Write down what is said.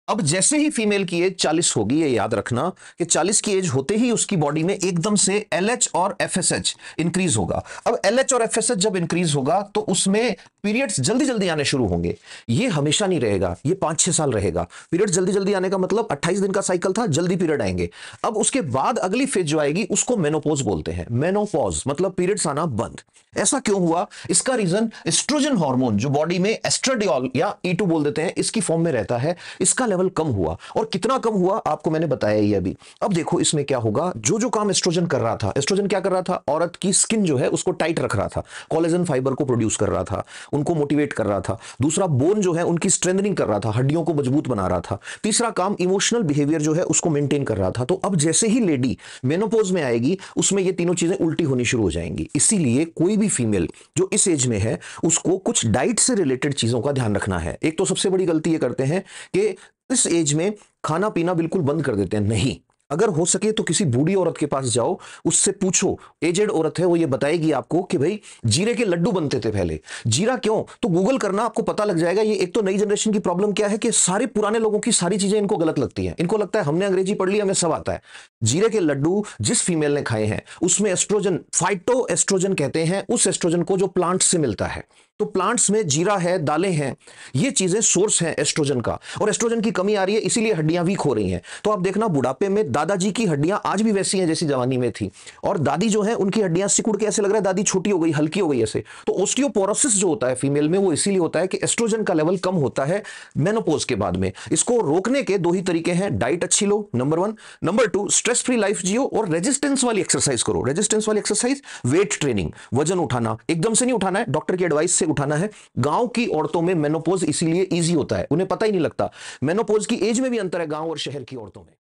अब जैसे ही फीमेल की एज 40 होगी, ये याद रखना कि 40 की एज होते ही उसकी बॉडी में एकदम से एलएच और एफएसएच इंक्रीज होगा। अब एलएच और एफएसएच जब इंक्रीज होगा तो उसमें पीरियड्स जल्दी जल्दी आने शुरू होंगे। ये हमेशा नहीं रहेगा, ये 5-6 साल रहेगा। पीरियड जल्दी जल्दी आने का मतलब 28 दिन का साइकिल था, जल्दी पीरियड आएंगे। अब उसके बाद अगली फेज जो आएगी उसको मेनोपॉज बोलते हैं। मेनोपॉज मतलब पीरियड्स आना बंद। ऐसा क्यों हुआ? इसका रीजन एस्ट्रोजन हार्मोन जो बॉडी में एस्ट्राडियोल या E2 बोल देते हैं, इसकी फॉर्म में रहता है, इसका लेवल कम हुआ। और कितना कम हुआ आपको मैंने बताया ही अभी। अब देखो इसमें क्या होगा, जो जो काम एस्ट्रोजन कर रहा था, एस्ट्रोजन क्या कर रहा था? औरत की स्किन जो है उसको टाइट रख रहा था, कोलेजन फाइबर को प्रोड्यूस कर रहा था, उनको मोटिवेट कर रहा था। दूसरा, बोन जो है उनकी स्ट्रेंथनिंग कर रहा था, हड्डियों को मजबूत बना रहा था। तीसरा काम, इमोशनल बिहेवियर जो है उसको मेंटेन कर रहा था। तो अब जैसे ही लेडी मेनोपॉज में आएगी उसमें ये तीनों चीजें उल्टी होनी शुरू हो जाएंगी। इसीलिए कोई भी फीमेल जो इस एज में है उसको कुछ डाइट से रिलेटेड चीजों का ध्यान रखना है। एक तो सबसे बड़ी गलती ये करते हैं कि इस एज में खाना पीना बिल्कुल बंद कर देते हैं। नहीं, अगर हो सके तो किसी बूढ़ी औरत के पास जाओ, उससे पूछो, एजेड औरत है वो ये बताएगी आपको कि भाई जीरे के लड्डू बनते थे पहले। जीरा क्यों? तो गूगल करना, आपको पता लग जाएगा। ये एक तो नई जनरेशन की प्रॉब्लम क्या है कि सारे पुराने लोगों की सारी चीजें इनको गलत लगती हैं। इनको लगता है हमने अंग्रेजी पढ़ ली, हमें सब आता है। जीरे के लड्डू जिस फीमेल ने खाए हैं उसमें एस्ट्रोजन, फाइटो एस्ट्रोजन कहते हैं उस एस्ट्रोजन को जो प्लांट से मिलता है। तो प्लांट्स में जीरा है, दालें हैं, ये चीजें सोर्स हैं एस्ट्रोजन का। और एस्ट्रोजन की कमी आ रही है, इसीलिए हड्डियां वीक हो रही हैं। तो आप देखना बुढ़ापे में दादाजी की हड्डियां आज भी वैसी हैं जैसी जवानी में थी, और दादी जो है उनकी हड्डियां सिकुड़ के ऐसे लग रहा है दादी छोटी हो गई, हल्की हो गई ऐसे। तो ऑस्टियोपोरोसिस जो होता है फीमेल में वो इसीलिए होता है कि एस्ट्रोजन का लेवल कम होता है मेनोपॉज के बाद में। इसको रोकने के दो ही तरीके हैं, डाइट अच्छी लो number 1, number 2 stress free life जियो और रेजिस्टेंस वाली एक्सरसाइज करो। रेजिस्टेंस वाली एक्सरसाइज, वेट ट्रेनिंग, वजन उठाना, एकदम से नहीं उठाना है, डॉक्टर की एडवाइस से उठाना है। गांव की औरतों में मेनोपॉज इसीलिए इजी होता है, उन्हें पता ही नहीं लगता। मेनोपॉज की एज में भी अंतर है गांव और शहर की औरतों में।